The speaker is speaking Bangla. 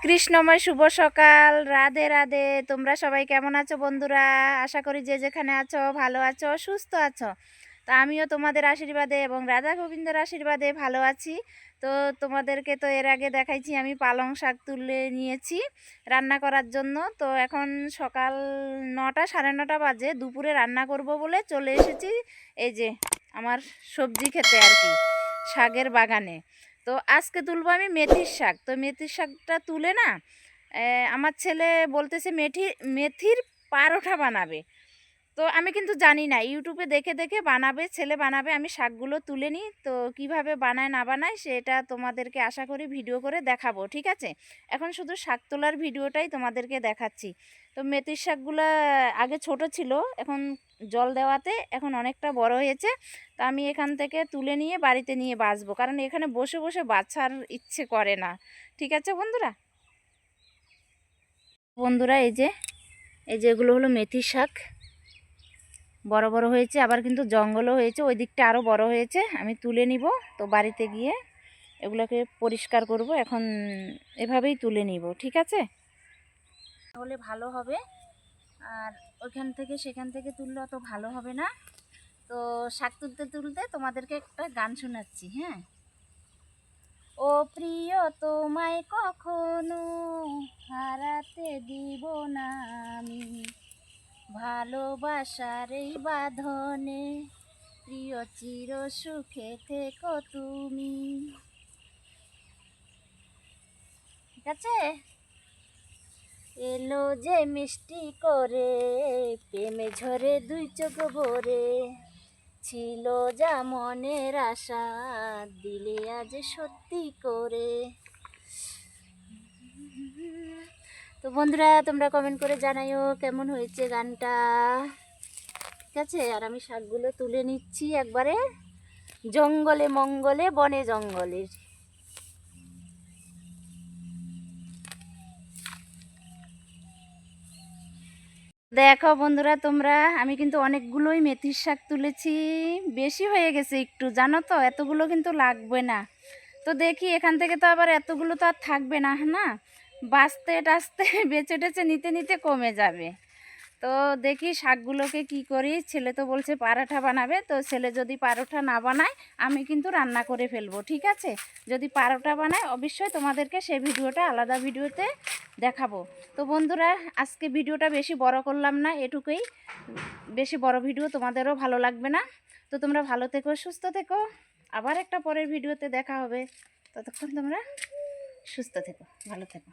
কৃষ্ণময় শুভ সকাল, রাধে রাধে। তোমরা সবাই কেমন আছো বন্ধুরা? আশা করি যে যেখানে আছো ভালো আছো, সুস্থ আছো। তা আমিও তোমাদের আশীর্বাদে এবং রাধা গোবিন্দের আশীর্বাদে ভালো আছি। তো তোমাদেরকে তো এর আগে দেখাইছি আমি পালং শাক তুলে নিয়েছি রান্না করার জন্য। তো এখন সকাল 9টা 9:30 বাজে, দুপুরে রান্না করব বলে চলে এসেছি এই যে আমার সবজি খেতে আর কি, শাকের বাগানে। তো আজকে তুলবো আমি মেথির শাক। তো মেথির শাকটা তুলে না আমার ছেলে বলতেছে মেথির পারোটা বানাবে। তো আমি কিন্তু জানি না, ইউটিউবে দেখে দেখে বানাবে, ছেলে বানাবে, আমি শাকগুলো তুলে নিই। তো কিভাবে বানায় না বানায় সেটা তোমাদেরকে আশা করি ভিডিও করে দেখাবো, ঠিক আছে? এখন শুধু শাক তোলার ভিডিওটাই তোমাদেরকে দেখাচ্ছি। তো মেথির শাকগুলো আগে ছোট ছিল, এখন জল দেওয়াতে এখন অনেকটা বড় হয়েছে। তো আমি এখান থেকে তুলে নিয়ে বাড়িতে নিয়ে বাছবো, কারণ এখানে বসে বসে বাছার ইচ্ছে করে না। ঠিক আছে বন্ধুরা? বন্ধুরা এই যে এগুলো হলো মেথির শাক, বড় বড় হয়েছে, আবার কিন্তু জঙ্গলও হয়েছে, ওই দিকটা আরও বড় হয়েছে। আমি তুলে নিব, তো বাড়িতে গিয়ে এগুলোকে পরিষ্কার করব। এখন এভাবেই তুলে নিব, ঠিক আছে? তাহলে ভালো হবে। আর ওইখান থেকে সেখান থেকে তুললে অত ভালো হবে না। তো শাক তুলতে তুলতে তোমাদেরকে একটা গান শোনাচ্ছি, হ্যাঁ? ও প্রিয়, তোমায় কখনো হারাতে দিব না আমি, ভালোবাসার এই বাঁধনে প্রিয় চির সুখে থেকো তুমি। ঠিক আছে? এলো যে মিষ্টি করে প্রেমে ঝরে দুই চোখ ভরে, ছিল যা মনের আশা দিলে আজ সত্যি করে। তো বন্ধুরা তোমরা কমেন্ট করে জানাইও কেমন হয়েছে গানটা, ঠিক আছে? আর আমি শাকগুলো তুলে নিচ্ছি একবারে জঙ্গলে মঙ্গলে বনে জঙ্গলে। দেখো বন্ধুরা তোমরা, আমি কিন্তু অনেকগুলোই মেথির শাক তুলেছি, বেশি হয়ে গেছে একটু, জানো তো? এতগুলো কিন্তু লাগবে না। তো দেখি এখান থেকে তো আবার এতগুলো তো আর থাকবে না, না? বাঁচতে টাচতে বেছে টেছে নিতে নিতে কমে যাবে। তো দেখি শাকগুলোকে কি করি। ছেলে তো বলছে পারাঠা বানাবে, তো ছেলে যদি পারোটা না বানায় আমি কিন্তু রান্না করে ফেলবো, ঠিক আছে? যদি পারোটা বানায় অবশ্যই তোমাদেরকে সেই ভিডিওটা আলাদা ভিডিওতে দেখাবো। তো বন্ধুরা আজকে ভিডিওটা বেশি বড় করলাম না, এটুকুই। বেশি বড় ভিডিও তোমাদেরও ভালো লাগবে না। তো তোমরা ভালো থেকো, সুস্থ থেকো, আবার একটা পরের ভিডিওতে দেখা হবে। ততক্ষণ তোমরা সুস্থ থেকো, ভালো থেকো।